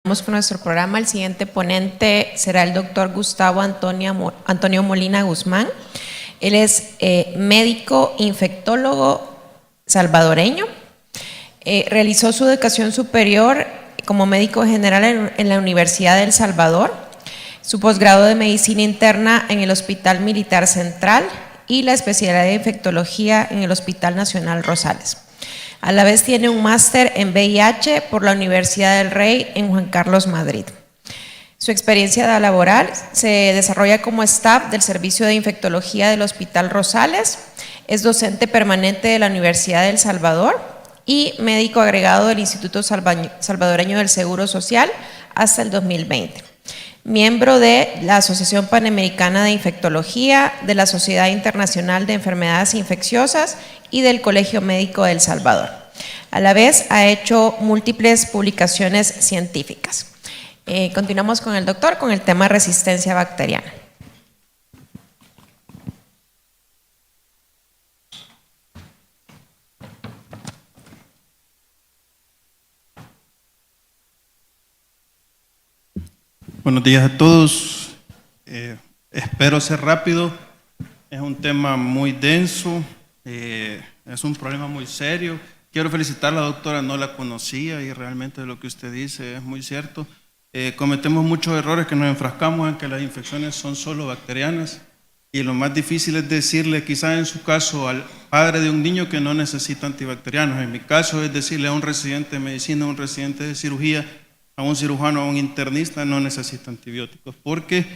Vamos con nuestro programa. El siguiente ponente será el doctor Gustavo Antonio Molina Guzmán. Él es médico infectólogo salvadoreño. Realizó su educación superior como médico general en la Universidad de El Salvador, su posgrado de medicina interna en el Hospital Militar Central y la especialidad de infectología en el Hospital Nacional Rosales. A la vez tiene un máster en VIH por la Universidad del Rey en Juan Carlos, Madrid. Su experiencia laboral se desarrolla como staff del Servicio de Infectología del Hospital Rosales, es docente permanente de la Universidad de El Salvador y médico agregado del Instituto Salvadoreño del Seguro Social hasta el 2020. Miembro de la Asociación Panamericana de Infectología, de la Sociedad Internacional de Enfermedades Infecciosas y del Colegio Médico de El Salvador. A la vez ha hecho múltiples publicaciones científicas. Continuamos con el doctor con el tema resistencia bacteriana. Buenos días a todos. Espero ser rápido. Es un tema muy denso, es un problema muy serio. Quiero felicitar a la doctora, no la conocía y realmente lo que usted dice es muy cierto. Cometemos muchos errores que nos enfrascamos en que las infecciones son solo bacterianas y lo más difícil es decirle quizás en su caso al padre de un niño que no necesita antibacterianos. En mi caso es decirle a un residente de medicina, a un residente de cirugía, a un cirujano, a un internista, no necesita antibióticos, porque,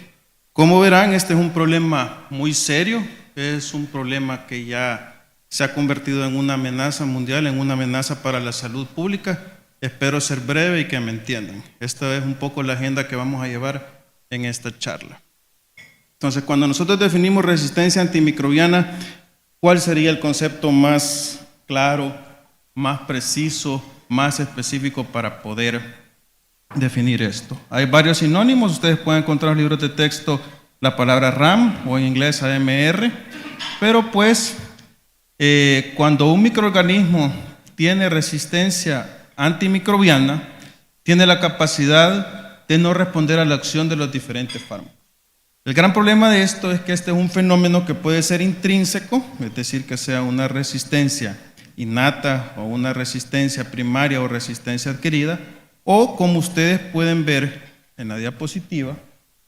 como verán, este es un problema muy serio, es un problema que ya se ha convertido en una amenaza mundial, en una amenaza para la salud pública. Espero ser breve y que me entiendan. Esta es un poco la agenda que vamos a llevar en esta charla. Entonces, cuando nosotros definimos resistencia antimicrobiana, ¿cuál sería el concepto más claro, más preciso, más específico para poder definir esto? Hay varios sinónimos, ustedes pueden encontrar en libros de texto la palabra RAM o en inglés AMR, pero pues cuando un microorganismo tiene resistencia antimicrobiana, tiene la capacidad de no responder a la acción de los diferentes fármacos. El gran problema de esto es que este es un fenómeno que puede ser intrínseco, es decir, que sea una resistencia innata o una resistencia primaria o resistencia adquirida, o como ustedes pueden ver en la diapositiva,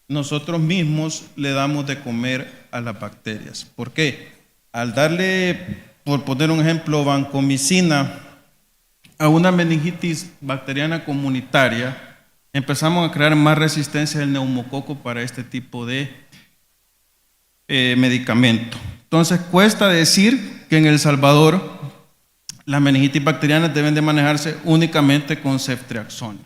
nosotros mismos le damos de comer a las bacterias. ¿Por qué? Al darle, por poner un ejemplo, vancomicina a una meningitis bacteriana comunitaria, empezamos a crear más resistencia del neumococo para este tipo de medicamento. Entonces cuesta decir que en El Salvador las meningitis bacterianas deben de manejarse únicamente con ceftriaxona.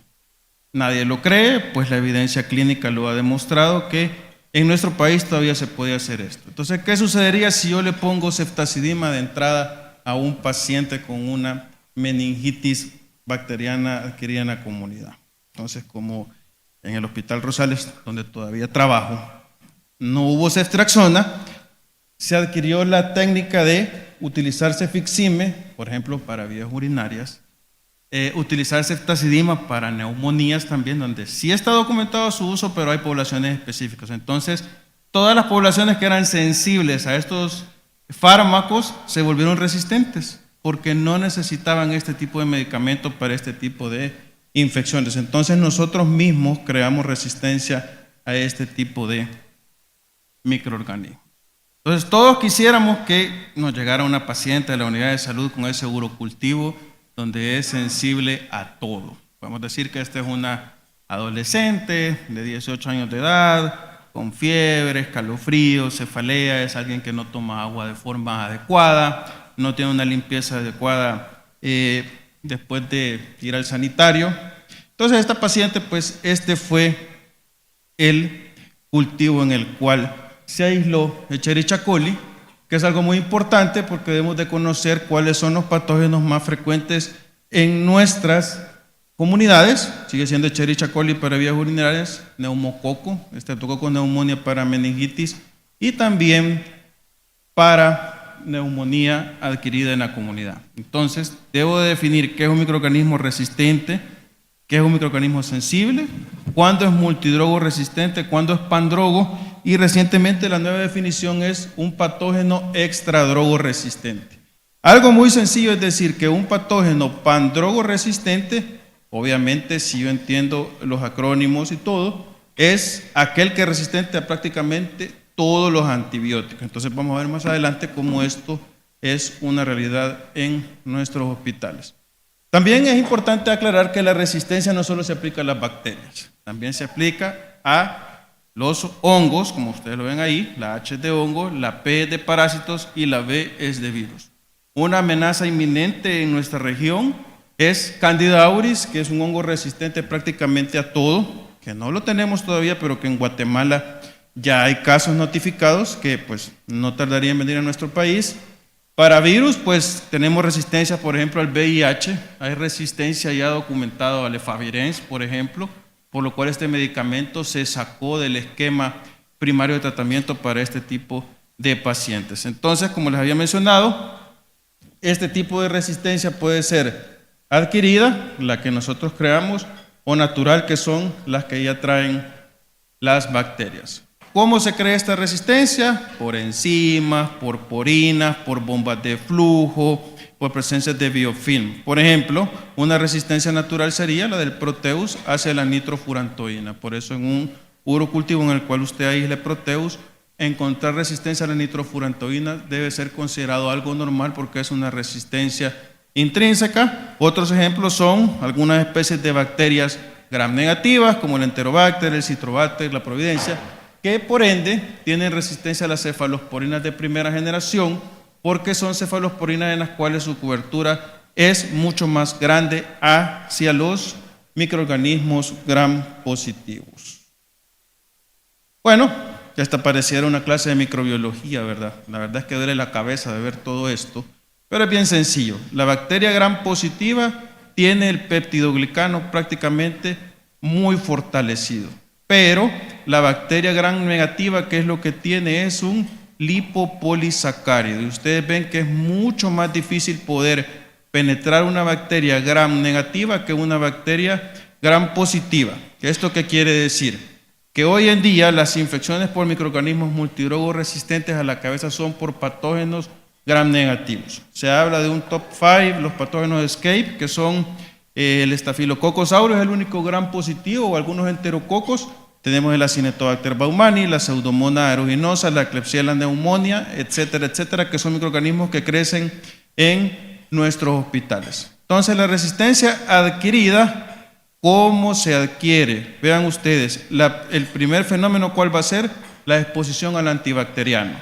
Nadie lo cree, pues la evidencia clínica lo ha demostrado que en nuestro país todavía se puede hacer esto. Entonces, ¿qué sucedería si yo le pongo ceftazidima de entrada a un paciente con una meningitis bacteriana adquirida en la comunidad? Entonces, como en el Hospital Rosales, donde todavía trabajo, no hubo ceftriaxona, se adquirió la técnica de utilizar cefixime, por ejemplo, para vías urinarias, utilizar ceftazidima para neumonías también, donde sí está documentado su uso, pero hay poblaciones específicas. Entonces, todas las poblaciones que eran sensibles a estos fármacos se volvieron resistentes, porque no necesitaban este tipo de medicamentos para este tipo de infecciones. Entonces, nosotros mismos creamos resistencia a este tipo de microorganismos. Entonces, todos quisiéramos que nos llegara una paciente de la unidad de salud con ese urocultivo donde es sensible a todo. Podemos decir que esta es una adolescente de 18 años de edad, con fiebre, escalofríos, cefalea, es alguien que no toma agua de forma adecuada, no tiene una limpieza adecuada después de ir al sanitario. Entonces, esta paciente, pues, este fue el cultivo en el cual se aisló Escherichia coli, que es algo muy importante porque debemos de conocer cuáles son los patógenos más frecuentes en nuestras comunidades. Sigue siendo Escherichia coli para vías urinarias, neumococo, Streptococcus pneumoniae para meningitis y también para neumonía adquirida en la comunidad. Entonces, debo de definir qué es un microorganismo resistente, qué es un microorganismo sensible, cuándo es multidrogo resistente, cuándo es pandrogo, y recientemente la nueva definición es un patógeno extradrogo resistente. Algo muy sencillo es decir que un patógeno pandrogo resistente, obviamente si yo entiendo los acrónimos y todo, es aquel que es resistente a prácticamente todos los antibióticos. Entonces vamos a ver más adelante cómo esto es una realidad en nuestros hospitales. También es importante aclarar que la resistencia no solo se aplica a las bacterias, también se aplica a los hongos, como ustedes lo ven ahí, la H es de hongo, la P es de parásitos y la B es de virus. Una amenaza inminente en nuestra región es Candida auris, que es un hongo resistente prácticamente a todo, que no lo tenemos todavía, pero que en Guatemala ya hay casos notificados que pues no tardaría en venir a nuestro país. Para virus, pues tenemos resistencia, por ejemplo, al VIH, hay resistencia ya documentada al efavirenz, por ejemplo, por lo cual este medicamento se sacó del esquema primario de tratamiento para este tipo de pacientes. Entonces, como les había mencionado, este tipo de resistencia puede ser adquirida, la que nosotros creamos, o natural, que son las que ya traen las bacterias. ¿Cómo se crea esta resistencia? Por enzimas, por porinas, por bombas de flujo, por presencia de biofilm. Por ejemplo, una resistencia natural sería la del Proteus hacia la nitrofurantoína. Por eso en un urocultivo en el cual usted aísle Proteus, encontrar resistencia a la nitrofurantoína debe ser considerado algo normal porque es una resistencia intrínseca. Otros ejemplos son algunas especies de bacterias gram negativas como el Enterobacter, el Citrobacter, la Providencia, que por ende tienen resistencia a las cefalosporinas de primera generación porque son cefalosporinas en las cuales su cobertura es mucho más grande hacia los microorganismos gram positivos. Bueno, ya hasta pareciera una clase de microbiología, ¿verdad? La verdad es que duele la cabeza de ver todo esto, pero es bien sencillo. La bacteria gram positiva tiene el peptidoglicano prácticamente muy fortalecido, pero la bacteria gram negativa, ¿qué es lo que tiene? Es un lipopolisacárido. Y ustedes ven que es mucho más difícil poder penetrar una bacteria gram negativa que una bacteria gram positiva. ¿Esto qué quiere decir? Que hoy en día las infecciones por microorganismos multidrogos resistentes a la cabeza son por patógenos gram negativos. Se habla de un top 5, los patógenos de escape, que son el Staphylococcus aureus, el único gram positivo, o algunos enterococos. Tenemos el Acinetobacter baumannii, la Pseudomonas aeruginosa, la Klebsiella pneumonia, etcétera, etcétera, que son microorganismos que crecen en nuestros hospitales. Entonces, la resistencia adquirida, ¿cómo se adquiere? Vean ustedes, el primer fenómeno, ¿cuál va a ser? La exposición al antibacteriano.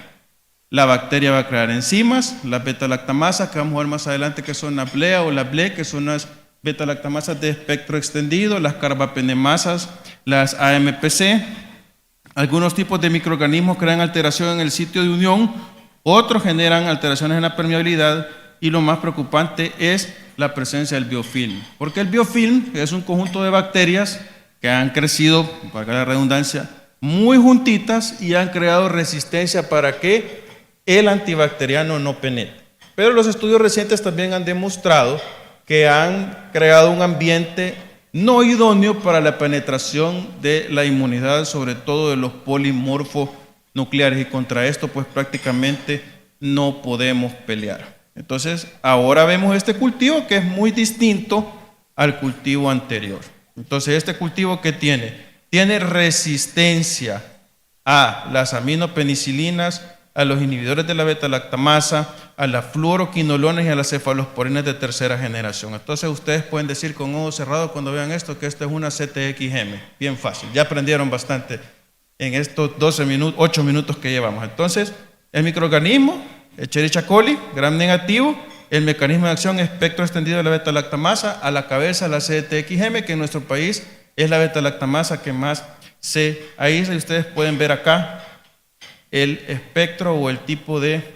La bacteria va a crear enzimas, las beta-lactamasas, que vamos a ver más adelante, que son la BLEA o la BLE, que son las beta-lactamasas de espectro extendido, las carbapenemasas, las AMPC. Algunos tipos de microorganismos crean alteración en el sitio de unión, otros generan alteraciones en la permeabilidad, y lo más preocupante es la presencia del biofilm, porque el biofilm es un conjunto de bacterias que han crecido, para la redundancia, muy juntitas y han creado resistencia para que el antibacteriano no penetre. Pero los estudios recientes también han demostrado que han creado un ambiente no idóneo para la penetración de la inmunidad, sobre todo de los polimorfonucleares, y contra esto pues prácticamente no podemos pelear. Entonces ahora vemos este cultivo que es muy distinto al cultivo anterior. Entonces este cultivo que tiene resistencia a las aminopenicilinas, a los inhibidores de la beta-lactamasa, a las fluoroquinolonas y a las cefalosporinas de tercera generación. Entonces ustedes pueden decir con ojos cerrados cuando vean esto que esto es una CTX-M. Bien fácil, ya aprendieron bastante en estos 8 minutos que llevamos. Entonces, el microorganismo, Escherichia coli, gram negativo, el mecanismo de acción, espectro extendido de la beta-lactamasa, a la cabeza la CTX-M, que en nuestro país es la beta-lactamasa que más se aísla, y ustedes pueden ver acá el espectro o el tipo de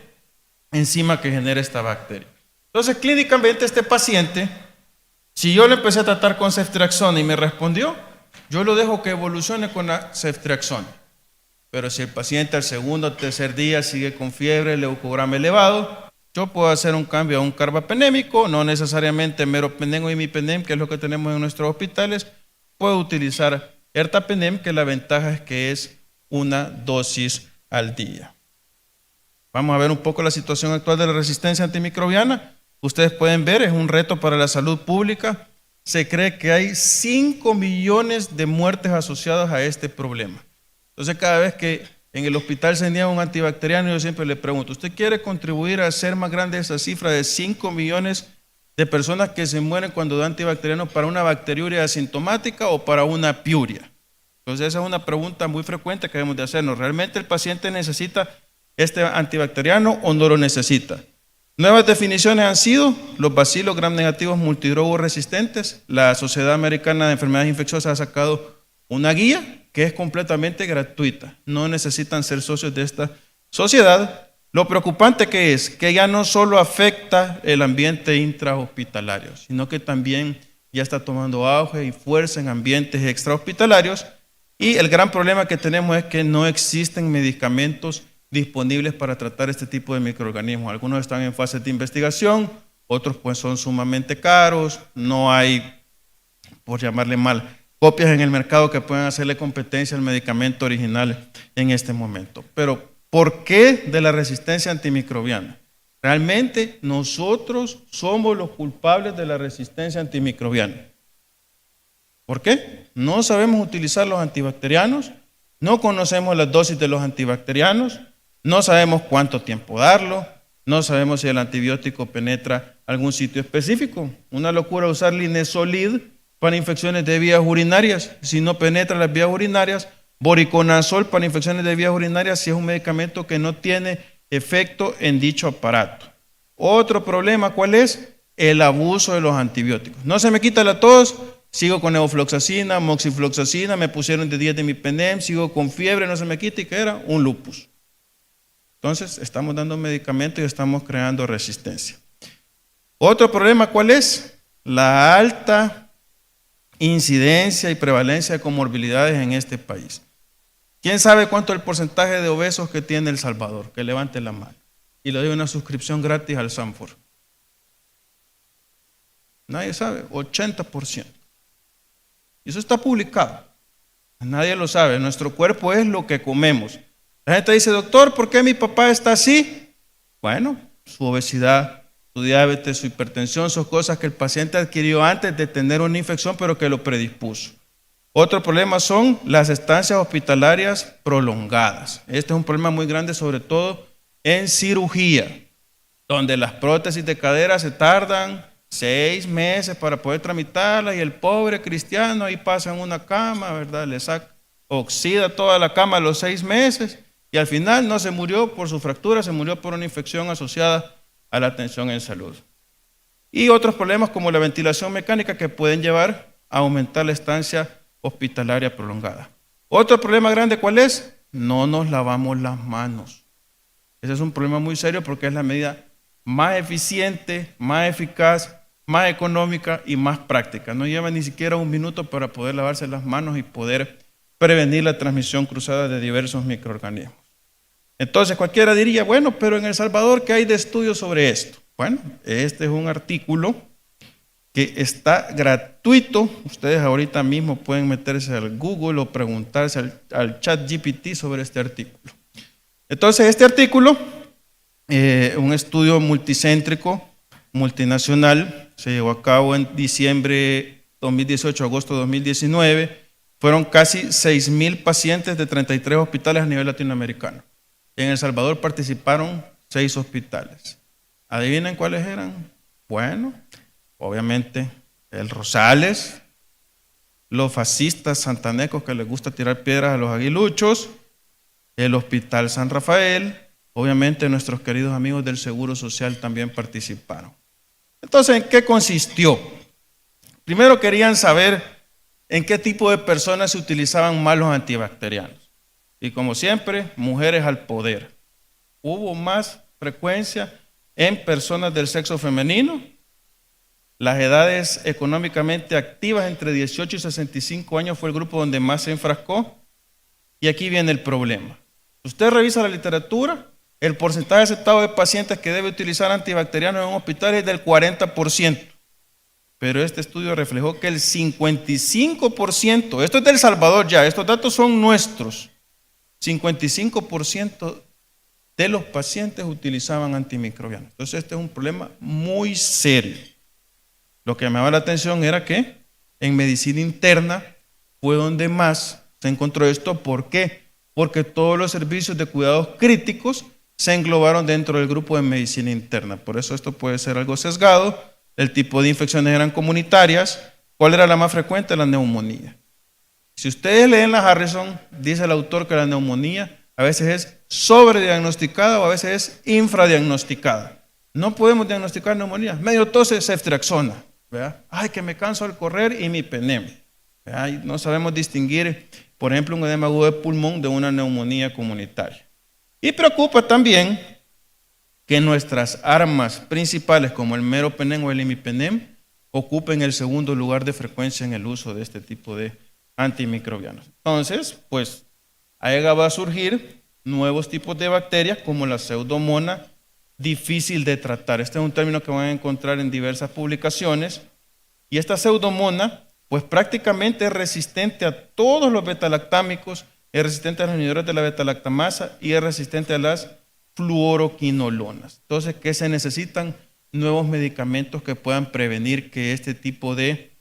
enzima que genera esta bacteria. Entonces, clínicamente este paciente, si yo le empecé a tratar con ceftriaxona y me respondió, yo lo dejo que evolucione con la ceftriaxona. Pero si el paciente al segundo o tercer día sigue con fiebre, leucograma elevado, Yo puedo hacer un cambio a un carbapenémico, no necesariamente meropenem o imipenem, que es lo que tenemos en nuestros hospitales. Puedo utilizar ertapenem, que la ventaja es que es una dosis al día. Vamos a ver un poco la situación actual de la resistencia antimicrobiana. Ustedes pueden ver, es un reto para la salud pública. Se cree que hay 5 millones de muertes asociadas a este problema. Entonces, cada vez que en el hospital se niega un antibacteriano, yo siempre le pregunto, ¿usted quiere contribuir a hacer más grande esa cifra de 5 millones de personas que se mueren cuando da antibacteriano para una bacteriuria asintomática o para una piuria? Entonces, esa es una pregunta muy frecuente que debemos de hacernos. ¿Realmente el paciente necesita este antibacteriano o no lo necesita? Nuevas definiciones han sido los bacilos gram negativos multidrogo resistentes. La Sociedad Americana de Enfermedades Infecciosas ha sacado una guía que es completamente gratuita. No necesitan ser socios de esta sociedad. Lo preocupante que es que ya no solo afecta el ambiente intrahospitalario, sino que también ya está tomando auge y fuerza en ambientes extrahospitalarios. Y el gran problema que tenemos es que no existen medicamentos disponibles para tratar este tipo de microorganismos. Algunos están en fase de investigación, otros pues son sumamente caros, no hay, por llamarle mal, copias en el mercado que puedan hacerle competencia al medicamento original en este momento. Pero, ¿por qué de la resistencia antimicrobiana? Realmente nosotros somos los culpables de la resistencia antimicrobiana. ¿Por qué? No sabemos utilizar los antibacterianos, no conocemos las dosis de los antibacterianos, no sabemos cuánto tiempo darlo, no sabemos si el antibiótico penetra algún sitio específico. Una locura usar linezolid para infecciones de vías urinarias. Si no penetra las vías urinarias, voriconazol para infecciones de vías urinarias, si es un medicamento que no tiene efecto en dicho aparato. Otro problema, ¿cuál es? El abuso de los antibióticos. No se me quita la tos, sigo con levofloxacina, moxifloxacina, me pusieron de 10 de imipenem, sigo con fiebre, no se me quita, y ¿qué era? Un lupus. Entonces, estamos dando medicamentos y estamos creando resistencia. Otro problema, ¿cuál es? La alta incidencia y prevalencia de comorbilidades en este país. ¿Quién sabe cuánto es el porcentaje de obesos que tiene El Salvador? Que levante la mano. Y le doy una suscripción gratis al Sanford. Nadie sabe, 80%. Y eso está publicado. Nadie lo sabe. Nuestro cuerpo es lo que comemos. La gente dice, doctor, ¿por qué mi papá está así? Bueno, su obesidad, su diabetes, su hipertensión, son cosas que el paciente adquirió antes de tener una infección, pero que lo predispuso. Otro problema son las estancias hospitalarias prolongadas. Este es un problema muy grande, sobre todo en cirugía, donde las prótesis de cadera se tardan 6 meses para poder tramitarlas, y el pobre cristiano ahí pasa en una cama, ¿verdad? Le oxida toda la cama a los 6 meses, y al final no se murió por su fractura, se murió por una infección asociada a la atención en salud. Y otros problemas como la ventilación mecánica que pueden llevar a aumentar la estancia hospitalaria prolongada. Otro problema grande, ¿cuál es? No nos lavamos las manos. Ese es un problema muy serio porque es la medida más eficiente, más eficaz, más económica y más práctica. No lleva ni siquiera 1 minuto para poder lavarse las manos y poder prevenir la transmisión cruzada de diversos microorganismos. Entonces cualquiera diría, bueno, pero en El Salvador, ¿qué hay de estudios sobre esto? Bueno, este es un artículo que está gratuito. Ustedes ahorita mismo pueden meterse al Google o preguntarse al ChatGPT sobre este artículo. Entonces, este artículo, un estudio multicéntrico, multinacional, se llevó a cabo en diciembre 2018, agosto 2019. Fueron casi 6,000 pacientes de 33 hospitales a nivel latinoamericano. En El Salvador participaron 6 hospitales. ¿Adivinen cuáles eran? Bueno, obviamente el Rosales, los fascistas santanecos que les gusta tirar piedras a los aguiluchos, el Hospital San Rafael, obviamente nuestros queridos amigos del Seguro Social también participaron. Entonces, ¿en qué consistió? Primero querían saber en qué tipo de personas se utilizaban más los antibacterianos. Y como siempre, mujeres al poder. Hubo más frecuencia en personas del sexo femenino. Las edades económicamente activas entre 18 y 65 años fue el grupo donde más se enfrascó. Y aquí viene el problema. Usted revisa la literatura el porcentaje aceptado de pacientes que debe utilizar antibacterianos en un hospital es del 40%. Pero este estudio reflejó que el 55%, esto es de El Salvador ya, estos datos son nuestros, 55% de los pacientes utilizaban antimicrobianos. Entonces este es un problema muy serio. Lo que me llamaba la atención era que en medicina interna fue donde más se encontró esto. ¿Por qué? Porque todos los servicios de cuidados críticos se englobaron dentro del grupo de medicina interna. Por eso esto puede ser algo sesgado. El tipo de infecciones eran comunitarias. ¿Cuál era la más frecuente? La neumonía. Si ustedes leen la Harrison, dice el autor que la neumonía a veces es sobrediagnosticada o a veces es infradiagnosticada. No podemos diagnosticar neumonía. Medio tose, ceftriaxona. ¿Verdad? Ay, que me canso al correr, imipenem. ¿Verdad? No sabemos distinguir, por ejemplo, un edema agudo de pulmón de una neumonía comunitaria. Y preocupa también que nuestras armas principales, como el meropenem o el imipenem, ocupen el segundo lugar de frecuencia en el uso de este tipo de antimicrobianos. Entonces, pues, ahí va a surgir nuevos tipos de bacterias como la pseudomonas, difícil de tratar. Este es un término que van a encontrar en diversas publicaciones. Y esta pseudomonas, pues prácticamente es resistente a todos los betalactámicos, es resistente a los inhibidores de la betalactamasa y es resistente a las fluoroquinolonas. Entonces, ¿qué se necesitan? Nuevos medicamentos que puedan prevenir que este tipo de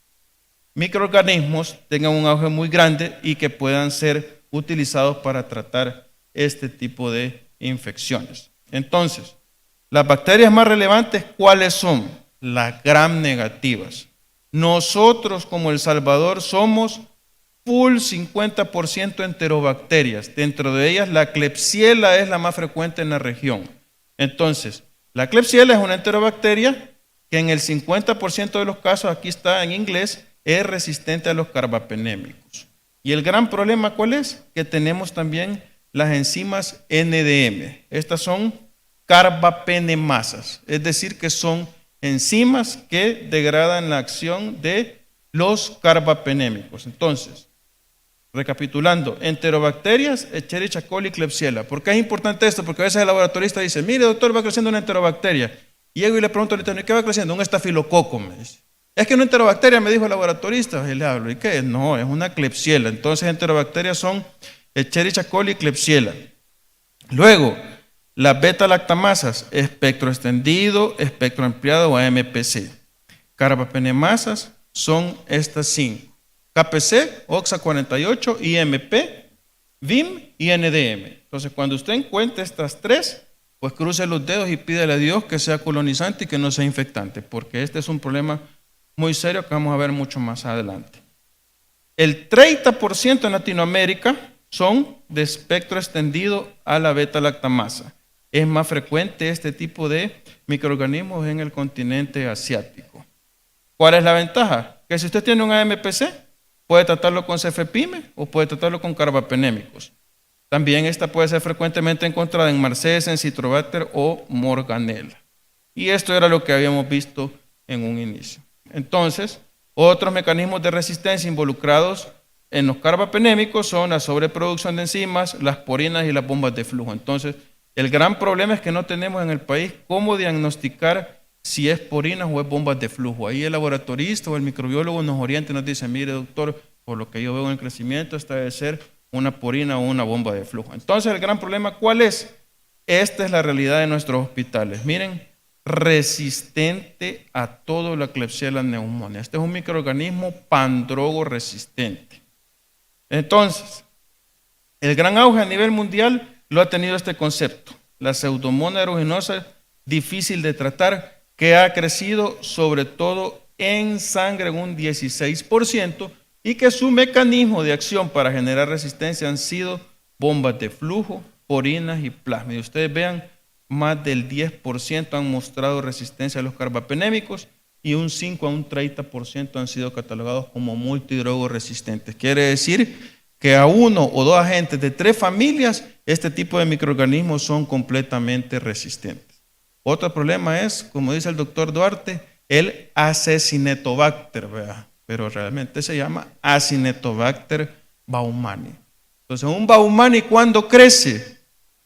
microorganismos tengan un auge muy grande y que puedan ser utilizados para tratar este tipo de infecciones. Entonces, las bacterias más relevantes, ¿cuáles son? Las gram negativas. Nosotros como El Salvador somos full 50% enterobacterias. Dentro de ellas la Klebsiella es la más frecuente en la región. Entonces, la Klebsiella es una enterobacteria que en el 50% de los casos, aquí está en inglés, es resistente a los carbapenémicos. Y el gran problema, ¿cuál es? Que tenemos también las enzimas NDM. Estas son carbapenemasas, es decir, que son enzimas que degradan la acción de los carbapenémicos. Entonces, recapitulando, enterobacterias, Escherichia coli, Klebsiella. ¿Por qué es importante esto? Porque a veces el laboratorista dice, mire doctor, va creciendo una enterobacteria. Y llego y le pregunto al interno, ¿qué va creciendo? Un estafilococo, me dice. Es que una enterobacteria, me dijo el laboratorista. Y le hablo, ¿y qué? No, es una Klebsiella. Entonces, enterobacterias son Escherichia coli, Klebsiella. Luego, las beta-lactamasas, espectro extendido, espectro ampliado o AMPC. Carbapenemasas son estas 5. KPC, OXA48, IMP, VIM y NDM. Entonces, cuando usted encuentre estas 3, pues cruce los dedos y pídele a Dios que sea colonizante y que no sea infectante, porque este es un problema muy serio que vamos a ver mucho más adelante. El 30% en Latinoamérica son de espectro extendido a la beta-lactamasa. Es más frecuente este tipo de microorganismos en el continente asiático. ¿Cuál es la ventaja? Que si usted tiene un AMPC, puede tratarlo con cefepime o puede tratarlo con carbapenémicos. También esta puede ser frecuentemente encontrada en Marcese, en Citrobacter o Morganella. Y esto era lo que habíamos visto en un inicio. Entonces, otros mecanismos de resistencia involucrados en los carbapenémicos son la sobreproducción de enzimas, las porinas y las bombas de flujo. Entonces, el gran problema es que no tenemos en el país cómo diagnosticar si es porinas o es bombas de flujo. Ahí el laboratorista o el microbiólogo nos orienta y nos dice, mire doctor, por lo que yo veo en el crecimiento, esta debe ser una porina o una bomba de flujo. Entonces, el gran problema, ¿cuál es? Esta es la realidad de nuestros hospitales. Miren, resistente a todo la Klebsiella pneumoniae. Este es un microorganismo pandrogo resistente. Entonces, el gran auge a nivel mundial lo ha tenido este concepto, la Pseudomonas aeruginosa, difícil de tratar, que ha crecido sobre todo en sangre en un 16% y que su mecanismo de acción para generar resistencia han sido bombas de flujo, porinas y plasma. Y ustedes vean, más del 10% han mostrado resistencia a los carbapenémicos y un 5 a un 30% han sido catalogados como multidrogos resistentes. Quiere decir que a 1 o 2 agentes de 3 familias, este tipo de microorganismos son completamente resistentes. Otro problema es, como dice el doctor Duarte, el Acinetobacter, ¿verdad? Pero realmente se llama Acinetobacter baumannii. Entonces, un baumannii, ¿cuándo crece?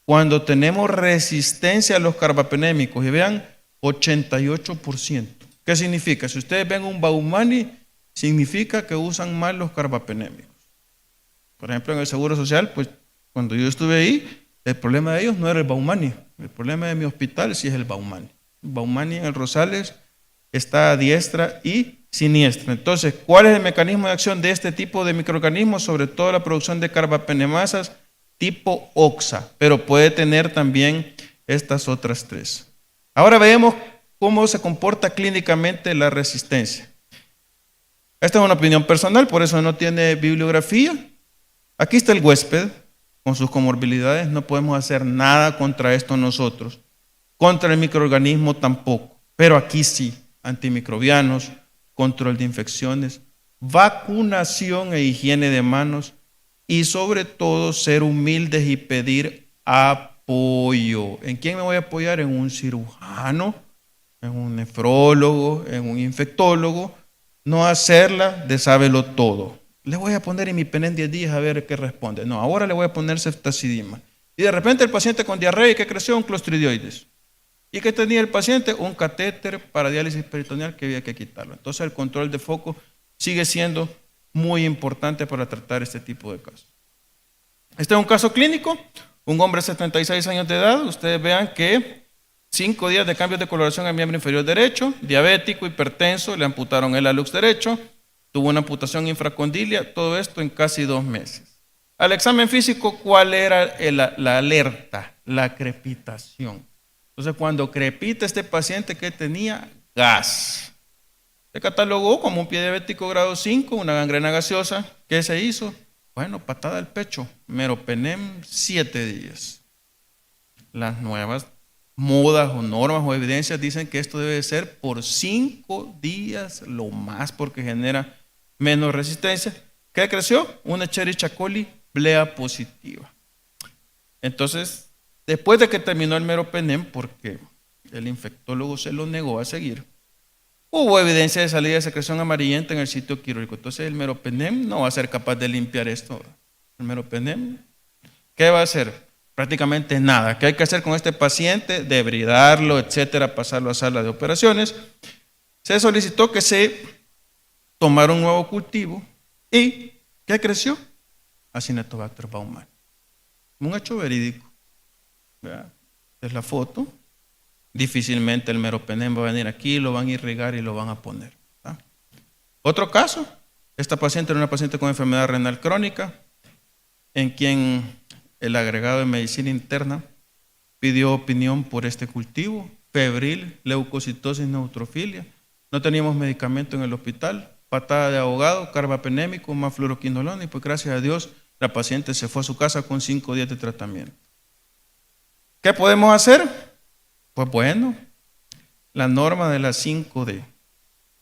cuando tenemos resistencia a los carbapenémicos, y vean, 88%. ¿Qué significa? Si ustedes ven un Baumani, significa que usan mal los carbapenémicos. Por ejemplo, en el Seguro Social, pues cuando yo estuve ahí, el problema de ellos no era el Baumani. El problema de mi hospital sí es el Baumani. El Baumani en el Rosales está a diestra y siniestra. Entonces, ¿cuál es el mecanismo de acción de este tipo de microorganismos? Sobre todo la producción de carbapenemasas tipo OXA, pero puede tener también estas otras tres. Ahora veamos cómo se comporta clínicamente la resistencia. Esta es una opinión personal, por eso no tiene bibliografía. Aquí está el huésped con sus comorbilidades, no podemos hacer nada contra esto nosotros, contra el microorganismo tampoco, pero aquí sí, antimicrobianos, control de infecciones, vacunación e higiene de manos y sobre todo ser humildes y pedir apoyo. ¿En quién me voy a apoyar? En un cirujano, en un nefrólogo, en un infectólogo, no hacerla de sábelo todo. Le voy a poner imipenem 10 días a ver qué responde. No, ahora le voy a poner ceftazidima. Y de repente el paciente con diarrea y que creció un clostridioides. ¿Y qué tenía el paciente? Un catéter para diálisis peritoneal que había que quitarlo. Entonces el control de foco sigue siendo muy importante para tratar este tipo de casos. Este es un caso clínico, un hombre de 76 años de edad. Ustedes vean que 5 días de cambios de coloración en el miembro inferior derecho, diabético, hipertenso, le amputaron el hallux derecho, tuvo una amputación infracondilia, todo esto en casi 2 meses. Al examen físico, ¿cuál era la alerta? La crepitación. Entonces, cuando crepita este paciente, ¿qué tenía? Gas. Se catalogó como un pie diabético grado 5, una gangrena gaseosa. ¿Qué se hizo? Bueno, patada al pecho, meropenem 7 días. Las nuevas modas o normas o evidencias dicen que esto debe ser por 5 días lo más porque genera menos resistencia. ¿Qué creció? Una Escherichia coli blea positiva. Entonces, después de que terminó el meropenem, porque el infectólogo se lo negó a seguir, hubo evidencia de salida de secreción amarillenta en el sitio quirúrgico. Entonces el meropenem no va a ser capaz de limpiar esto. El meropenem, ¿qué va a hacer? Prácticamente nada. ¿Qué hay que hacer con este paciente? Debridarlo, etcétera, pasarlo a sala de operaciones. Se solicitó que se tomara un nuevo cultivo y ¿qué creció? Acinetobacter baumannii. Un hecho verídico. ¿Verdad? Es la foto. Difícilmente el meropenem va a venir aquí, lo van a irrigar y lo van a poner. ¿Verdad? Otro caso, esta paciente era una paciente con enfermedad renal crónica, en quien el agregado de medicina interna pidió opinión por este cultivo, febril, leucocitosis, neutrofilia. No teníamos medicamento en el hospital, patada de ahogado, carbapenémico, más fluoroquinolona, y pues gracias a Dios la paciente se fue a su casa con 5 días de tratamiento. ¿Qué podemos hacer? Pues bueno, la norma de las 5D.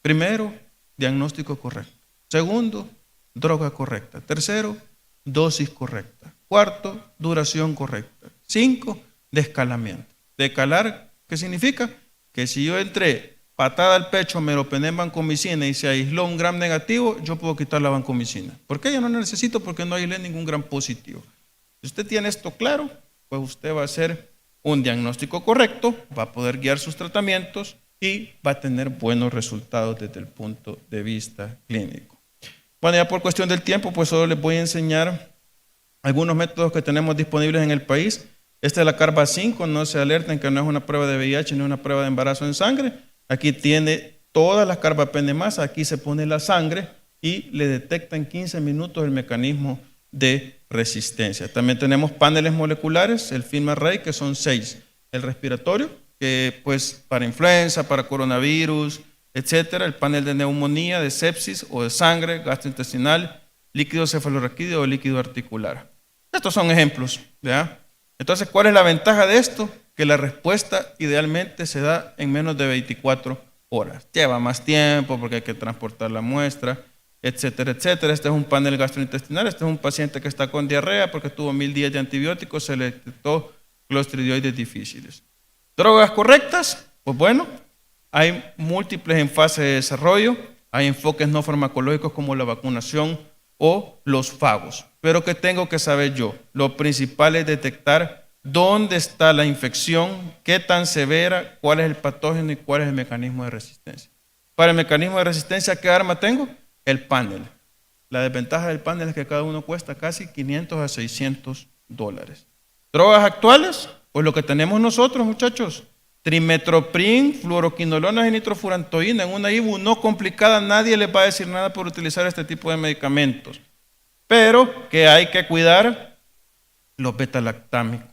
Primero, diagnóstico correcto. Segundo, droga correcta. Tercero, dosis correcta. Cuarto, duración correcta. 5, descalamiento. Decalar, ¿qué significa? Que si yo entré patada al pecho, meropenem, vancomicina y se aisló un gram negativo, yo puedo quitar la vancomicina. ¿Por qué? Yo no necesito porque no aislé ningún gram positivo. Si usted tiene esto claro, pues usted va a hacer un diagnóstico correcto, va a poder guiar sus tratamientos y va a tener buenos resultados desde el punto de vista clínico. Bueno, ya por cuestión del tiempo, pues solo les voy a enseñar algunos métodos que tenemos disponibles en el país. Esta es la Carba 5, no se alerten que no es una prueba de VIH ni una prueba de embarazo en sangre. Aquí tiene todas las carbapenemasas, aquí se pone la sangre y le detecta en 15 minutos el mecanismo de resistencia. También tenemos paneles moleculares, el FilmArray, que son 6. El respiratorio, que pues para influenza, para coronavirus, etcétera. El panel de neumonía, de sepsis o de sangre, gastrointestinal, líquido cefalorraquídeo o líquido articular. Estos son ejemplos, ¿verdad? Entonces, ¿cuál es la ventaja de esto? Que la respuesta idealmente se da en menos de 24 horas. Lleva más tiempo porque hay que transportar la muestra, etcétera, etcétera. Este es un panel gastrointestinal, este es un paciente que está con diarrea porque tuvo 1000 días de antibióticos, se le detectó clostridioides difíciles. ¿Drogas correctas? Pues bueno, hay múltiples en fase de desarrollo, hay enfoques no farmacológicos como la vacunación o los fagos. Pero ¿qué tengo que saber yo? Lo principal es detectar dónde está la infección, qué tan severa, cuál es el patógeno y cuál es el mecanismo de resistencia. Para el mecanismo de resistencia, ¿qué arma tengo? El panel. La desventaja del panel es que cada uno cuesta casi $500 a $600. ¿Drogas actuales? Pues lo que tenemos nosotros, muchachos. Trimetoprim, fluoroquinolonas y nitrofurantoína en una IBU no complicada. Nadie les va a decir nada por utilizar este tipo de medicamentos. Pero que hay que cuidar los betalactámicos.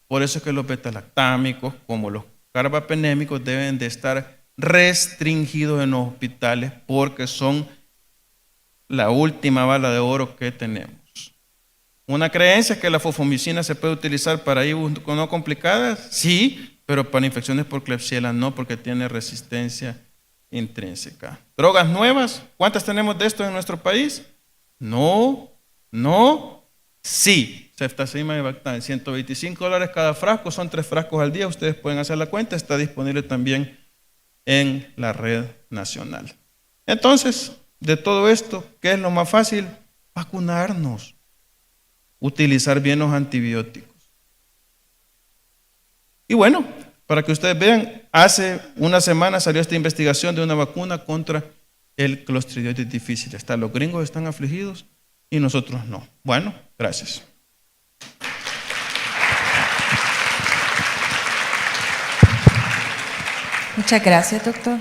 Por eso es que los betalactámicos, como los carbapenémicos, deben de estar restringidos en los hospitales porque son la última bala de oro que tenemos. Una creencia es que la fosfomicina se puede utilizar para IBU no complicadas, sí, pero para infecciones por Klebsiella no, porque tiene resistencia intrínseca. ¿Drogas nuevas? ¿Cuántas tenemos de esto en nuestro país? No, sí. Ceftazidima y Bactam, $125 cada frasco, son 3 frascos al día, ustedes pueden hacer la cuenta, está disponible también en la red nacional. Entonces, de todo esto, ¿qué es lo más fácil? Vacunarnos, utilizar bien los antibióticos. Y bueno, para que ustedes vean, hace una semana salió esta investigación de una vacuna contra el Clostridioides difficile. Los gringos están afligidos y nosotros no. Bueno, gracias. Muchas gracias, doctor.